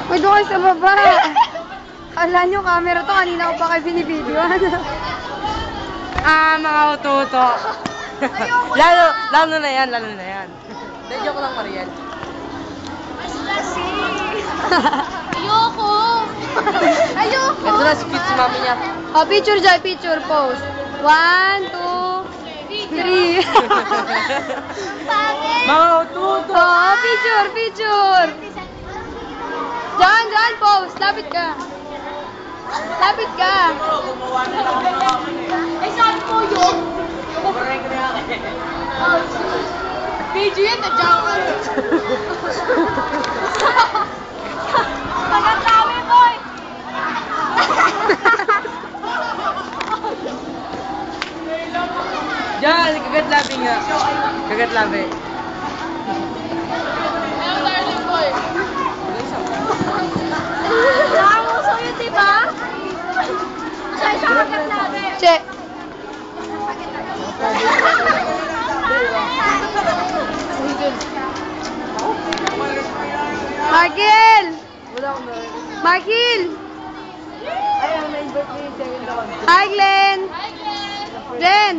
Uy, doon kayo sa baba. Kala nyo, camera to. Kanina ko pa kayo binibidyoan. Mga ututo. Lalo na yan. Joke lang, Mariel. Ayoko! Ayoko! Ito na, skip si mami niya. Oh, picture dyan, picture, pose. 1, 2, 3. Mga ututo. Oh, picture. Diyan, pose. Lapit ka. Eh, saan po yun? Video yan, nadyan ko. Magandami, boy! Diyan, kagatlabi nga. Kagatlabi. Ayun, darling boy. Nakamuso yun, diba? Siya sa kagat namin. Check. Michael! Ay, may birthday 7 daw. Hi, Glenn! Hi, Glenn! Glenn!